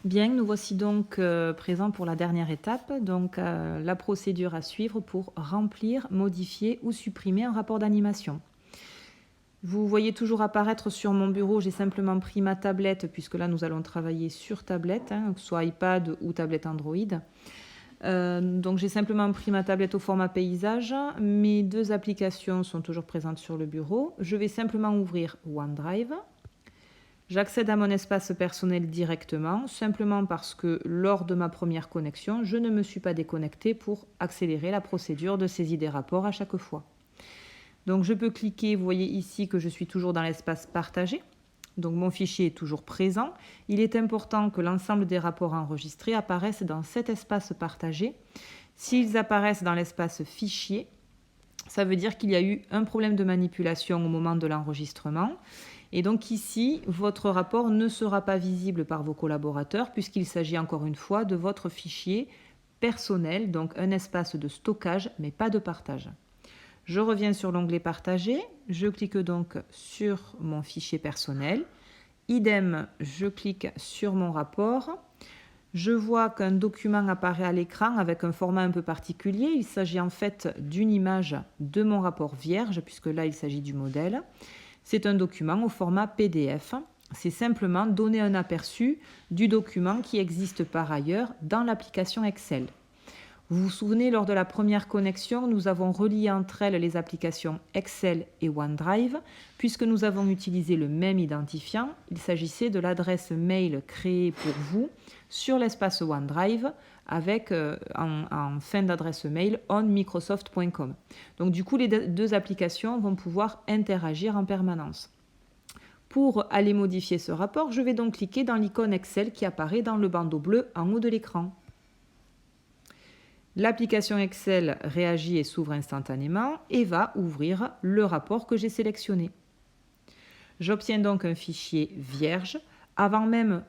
Bien, nous voici donc présents pour la dernière étape, donc la procédure à suivre pour remplir, modifier ou supprimer un rapport d'animation. Vous voyez toujours apparaître sur mon bureau, j'ai simplement pris ma tablette, puisque là nous allons travailler sur tablette, que ce soit iPad ou tablette Android. Donc j'ai simplement pris ma tablette au format paysage. Mes deux applications sont toujours présentes sur le bureau. Je vais simplement ouvrir OneDrive. J'accède à mon espace personnel directement, simplement parce que lors de ma première connexion, je ne me suis pas déconnectée pour accélérer la procédure de saisie des rapports à chaque fois. Donc je peux cliquer, vous voyez ici que je suis toujours dans l'espace partagé. Donc mon fichier est toujours présent. Il est important que l'ensemble des rapports enregistrés apparaissent dans cet espace partagé. S'ils apparaissent dans l'espace fichier, ça veut dire qu'il y a eu un problème de manipulation au moment de l'enregistrement. Et donc ici, votre rapport ne sera pas visible par vos collaborateurs puisqu'il s'agit encore une fois de votre fichier personnel, donc un espace de stockage mais pas de partage. Je reviens sur l'onglet Partager, je clique donc sur mon fichier personnel. Idem, je clique sur mon rapport. Je vois qu'un document apparaît à l'écran avec un format un peu particulier. Il s'agit en fait d'une image de mon rapport vierge, puisque là il s'agit du modèle. C'est un document au format PDF. C'est simplement donner un aperçu du document qui existe par ailleurs dans l'application Excel. Vous vous souvenez, lors de la première connexion, nous avons relié entre elles les applications Excel et OneDrive, puisque nous avons utilisé le même identifiant. Il s'agissait de l'adresse mail créée pour vous sur l'espace OneDrive avec en fin d'adresse mail onmicrosoft.com. Donc du coup, les deux applications vont pouvoir interagir en permanence. Pour aller modifier ce rapport, je vais donc cliquer dans l'icône Excel qui apparaît dans le bandeau bleu en haut de l'écran. L'application Excel réagit et s'ouvre instantanément et va ouvrir le rapport que j'ai sélectionné. J'obtiens donc un fichier vierge. Avant même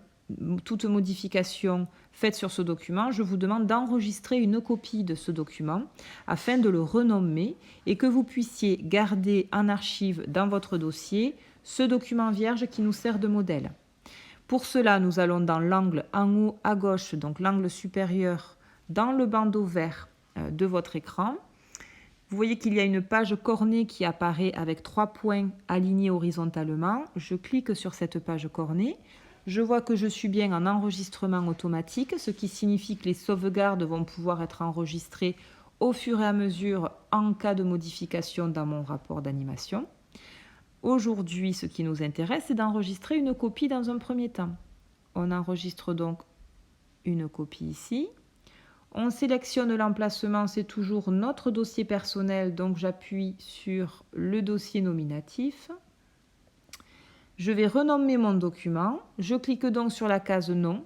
toute modification faite sur ce document, je vous demande d'enregistrer une copie de ce document afin de le renommer et que vous puissiez garder en archive dans votre dossier ce document vierge qui nous sert de modèle. Pour cela, nous allons dans l'angle en haut à gauche, donc l'angle supérieur, dans le bandeau vert de votre écran. Vous voyez qu'il y a une page cornée qui apparaît avec 3 points alignés horizontalement. Je clique sur cette page cornée. Je vois que je suis bien en enregistrement automatique, ce qui signifie que les sauvegardes vont pouvoir être enregistrées au fur et à mesure en cas de modification dans mon rapport d'animation. Aujourd'hui, ce qui nous intéresse, c'est d'enregistrer une copie dans un premier temps. On enregistre donc une copie ici. On sélectionne l'emplacement, c'est toujours notre dossier personnel, donc j'appuie sur le dossier nominatif. Je vais renommer mon document. Je clique donc sur la case Nom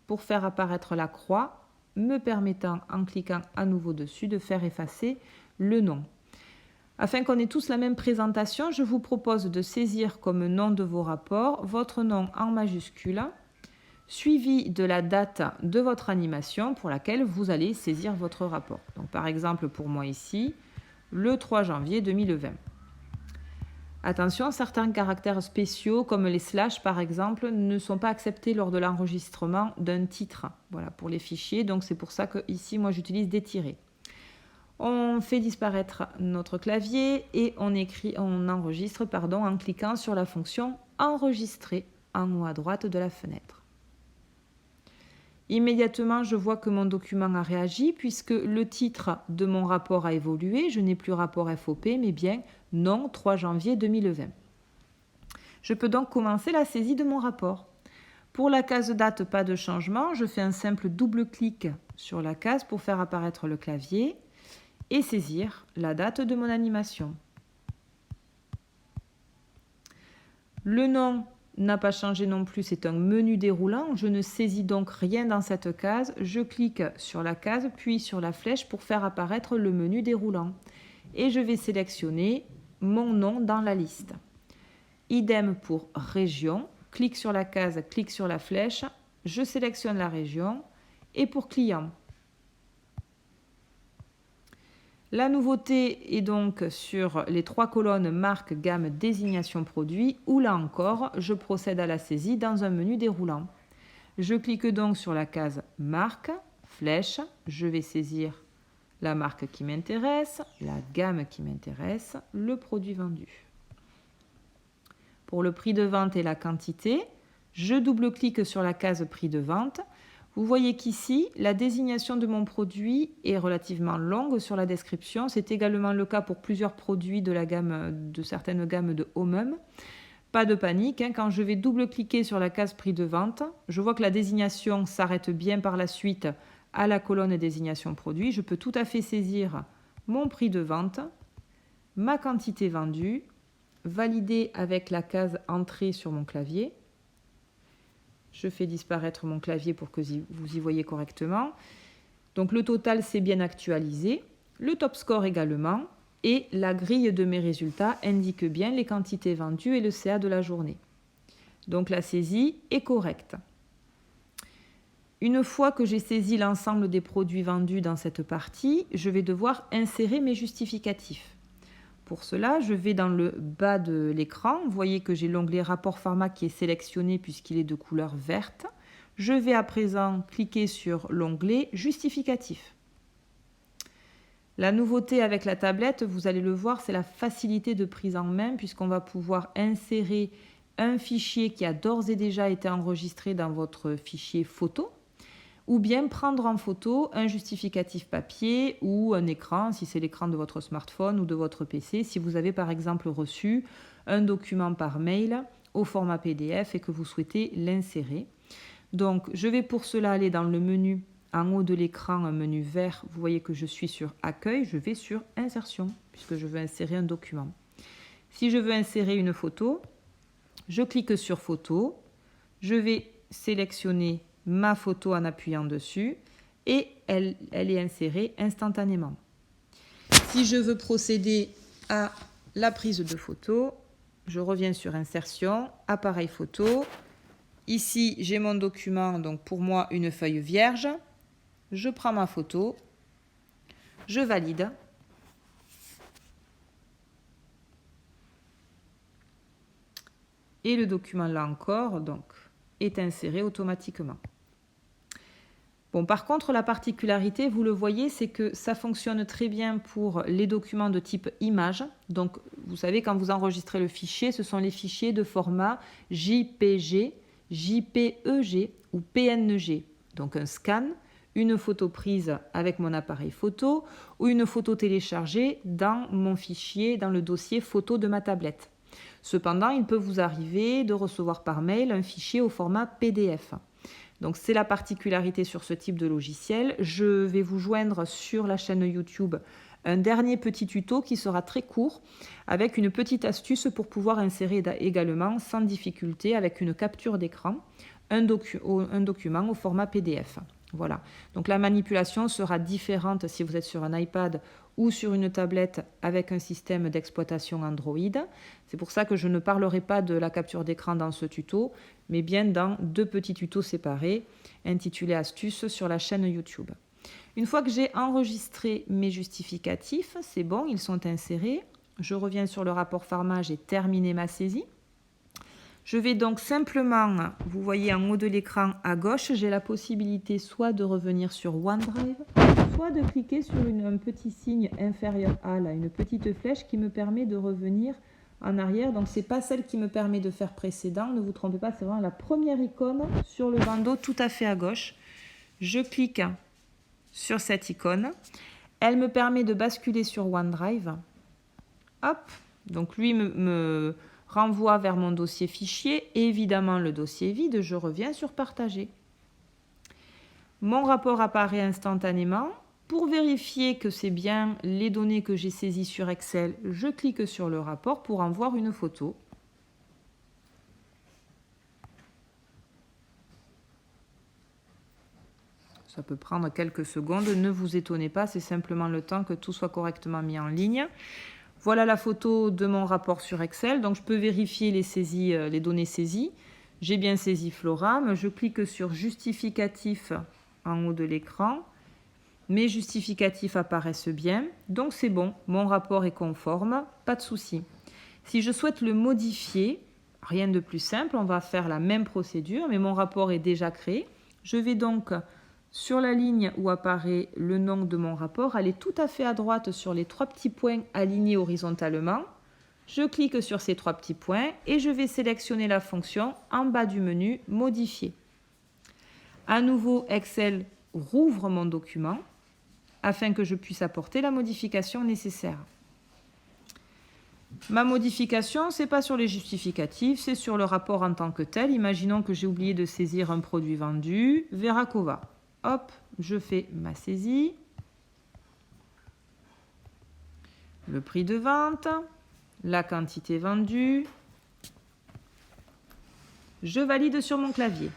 pour faire apparaître la croix, me permettant, en cliquant à nouveau dessus, de faire effacer le nom. Afin qu'on ait tous la même présentation, je vous propose de saisir comme nom de vos rapports votre nom en majuscule, suivi de la date de votre animation pour laquelle vous allez saisir votre rapport. Donc, par exemple, pour moi ici, le 3 janvier 2020. Attention, certains caractères spéciaux, comme les slash par exemple, ne sont pas acceptés lors de l'enregistrement d'un titre. Voilà, pour les fichiers, donc c'est pour ça que ici, moi, j'utilise des tirets. On fait disparaître notre clavier et on enregistre en cliquant sur la fonction Enregistrer en haut à droite de la fenêtre. Immédiatement, je vois que mon document a réagi puisque le titre de mon rapport a évolué. Je n'ai plus rapport FOP, mais bien nom 3 janvier 2020. Je peux donc commencer la saisie de mon rapport. Pour la case date, pas de changement. Je fais un simple double-clic sur la case pour faire apparaître le clavier et saisir la date de mon animation. Le nom n'a pas changé non plus, c'est un menu déroulant. Je ne saisis donc rien dans cette case. Je clique sur la case, puis sur la flèche pour faire apparaître le menu déroulant. Et je vais sélectionner mon nom dans la liste. Idem pour région. Clique sur la case, clique sur la flèche. Je sélectionne la région. Et pour client. La nouveauté est donc sur les 3 colonnes marque, gamme, désignation produit, où là encore, je procède à la saisie dans un menu déroulant. Je clique donc sur la case marque, flèche, je vais saisir la marque qui m'intéresse, la gamme qui m'intéresse, le produit vendu. Pour le prix de vente et la quantité, je double-clique sur la case prix de vente. Vous voyez qu'ici, la désignation de mon produit est relativement longue sur la description. C'est également le cas pour plusieurs produits de certaines gammes de Homem. Pas de panique, quand je vais double-cliquer sur la case prix de vente, je vois que la désignation s'arrête bien par la suite à la colonne désignation produit. Je peux tout à fait saisir mon prix de vente, ma quantité vendue, valider avec la case entrée sur mon clavier. Je fais disparaître mon clavier pour que vous y voyez correctement. Donc le total c'est bien actualisé, le top score également, et la grille de mes résultats indique bien les quantités vendues et le CA de la journée. Donc la saisie est correcte. Une fois que j'ai saisi l'ensemble des produits vendus dans cette partie, je vais devoir insérer mes justificatifs. Pour cela, je vais dans le bas de l'écran. Vous voyez que j'ai l'onglet rapport pharma qui est sélectionné puisqu'il est de couleur verte. Je vais à présent cliquer sur l'onglet justificatif. La nouveauté avec la tablette, vous allez le voir, c'est la facilité de prise en main puisqu'on va pouvoir insérer un fichier qui a d'ores et déjà été enregistré dans votre fichier photo, ou bien prendre en photo un justificatif papier ou un écran, si c'est l'écran de votre smartphone ou de votre PC, si vous avez par exemple reçu un document par mail au format PDF et que vous souhaitez l'insérer. Donc, je vais pour cela aller dans le menu en haut de l'écran, un menu vert. Vous voyez que je suis sur Accueil, je vais sur Insertion, puisque je veux insérer un document. Si je veux insérer une photo, je clique sur Photo, je vais sélectionner ma photo en appuyant dessus et elle est insérée instantanément. Si je veux procéder à la prise de photo, je reviens sur Insertion, Appareil photo. Ici, j'ai mon document, donc pour moi une feuille vierge. Je prends ma photo, je valide. Et le document, là encore, donc, est inséré automatiquement. Bon, par contre, la particularité, vous le voyez, c'est que ça fonctionne très bien pour les documents de type image. Donc, vous savez, quand vous enregistrez le fichier, ce sont les fichiers de format JPG, JPEG ou PNG. Donc, un scan, une photo prise avec mon appareil photo ou une photo téléchargée dans mon fichier, dans le dossier photo de ma tablette. Cependant, il peut vous arriver de recevoir par mail un fichier au format PDF. Donc c'est la particularité sur ce type de logiciel. Je vais vous joindre sur la chaîne YouTube un dernier petit tuto qui sera très court avec une petite astuce pour pouvoir insérer également sans difficulté avec une capture d'écran un document au format PDF. Voilà. Donc la manipulation sera différente si vous êtes sur un iPad ou sur une tablette avec un système d'exploitation Android. C'est pour ça que je ne parlerai pas de la capture d'écran dans ce tuto, mais bien dans deux petits tutos séparés intitulés Astuces sur la chaîne YouTube. Une fois que j'ai enregistré mes justificatifs, c'est bon, ils sont insérés. Je reviens sur le rapport pharma, j'ai terminé ma saisie. Je vais donc simplement, vous voyez en haut de l'écran à gauche, j'ai la possibilité soit de revenir sur OneDrive, soit de cliquer sur un petit signe inférieur à, là, une petite flèche qui me permet de revenir en arrière. Donc ce n'est pas celle qui me permet de faire précédent, ne vous trompez pas, c'est vraiment la première icône sur le bandeau tout à fait à gauche. Je clique sur cette icône, elle me permet de basculer sur OneDrive. Hop, donc lui me renvoie vers mon dossier fichier et évidemment le dossier vide, je reviens sur partager. Mon rapport apparaît instantanément. Pour vérifier que c'est bien les données que j'ai saisies sur Excel, je clique sur le rapport pour en voir une photo. Ça peut prendre quelques secondes, ne vous étonnez pas, c'est simplement le temps que tout soit correctement mis en ligne. Voilà la photo de mon rapport sur Excel. Donc, je peux vérifier les données saisies. J'ai bien saisi Floram. Je clique sur Justificatif en haut de l'écran. Mes justificatifs apparaissent bien. Donc, c'est bon. Mon rapport est conforme. Pas de souci. Si je souhaite le modifier, rien de plus simple, on va faire la même procédure, mais mon rapport est déjà créé. Je vais donc sur la ligne où apparaît le nom de mon rapport, aller tout à fait à droite sur les 3 petits points alignés horizontalement. Je clique sur ces 3 petits points et je vais sélectionner la fonction en bas du menu « Modifier ». À nouveau, Excel rouvre mon document afin que je puisse apporter la modification nécessaire. Ma modification, ce n'est pas sur les justificatifs, c'est sur le rapport en tant que tel. Imaginons que j'ai oublié de saisir un produit vendu, Veracova. Hop, je fais ma saisie. Le prix de vente, la quantité vendue. Je valide sur mon clavier.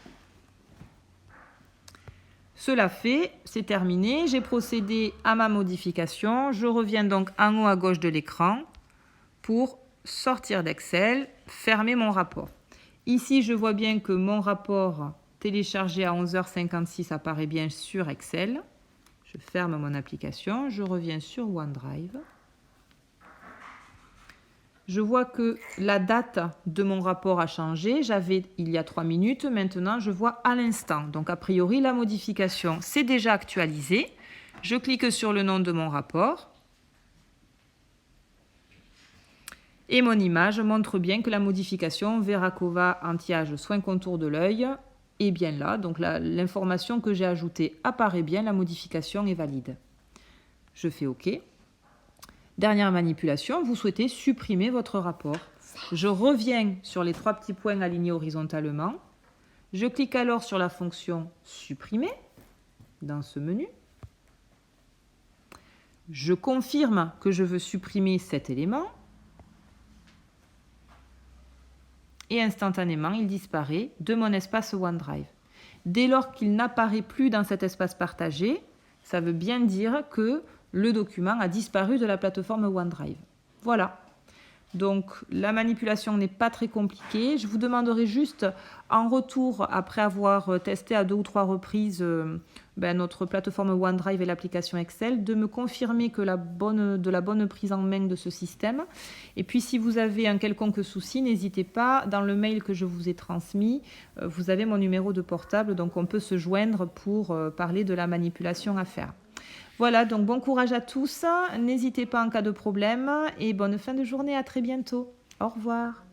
Cela fait, c'est terminé. J'ai procédé à ma modification. Je reviens donc en haut à gauche de l'écran pour sortir d'Excel, fermer mon rapport. Ici, je vois bien que mon rapport téléchargé à 11h56 apparaît bien sur Excel. Je ferme mon application, je reviens sur OneDrive. Je vois que la date de mon rapport a changé. J'avais il y a 3 minutes, maintenant je vois à l'instant. Donc a priori, la modification s'est déjà actualisée. Je clique sur le nom de mon rapport. Et mon image montre bien que la modification Veracova anti-âge soin contour de l'œil est bien là. Donc l'information que j'ai ajoutée apparaît bien, la modification est valide. Je fais OK. Dernière manipulation, vous souhaitez supprimer votre rapport. Je reviens sur les 3 petits points alignés horizontalement. Je clique alors sur la fonction supprimer dans ce menu. Je confirme que je veux supprimer cet élément. Et instantanément, il disparaît de mon espace OneDrive. Dès lors qu'il n'apparaît plus dans cet espace partagé, ça veut bien dire que le document a disparu de la plateforme OneDrive. Voilà. Donc, la manipulation n'est pas très compliquée. Je vous demanderai juste, en retour, après avoir testé à 2 ou 3 reprises notre plateforme OneDrive et l'application Excel, de me confirmer que de la bonne prise en main de ce système. Et puis, si vous avez un quelconque souci, n'hésitez pas. Dans le mail que je vous ai transmis, vous avez mon numéro de portable, donc on peut se joindre pour parler de la manipulation à faire. Voilà, donc bon courage à tous, n'hésitez pas en cas de problème et bonne fin de journée, à très bientôt. Au revoir.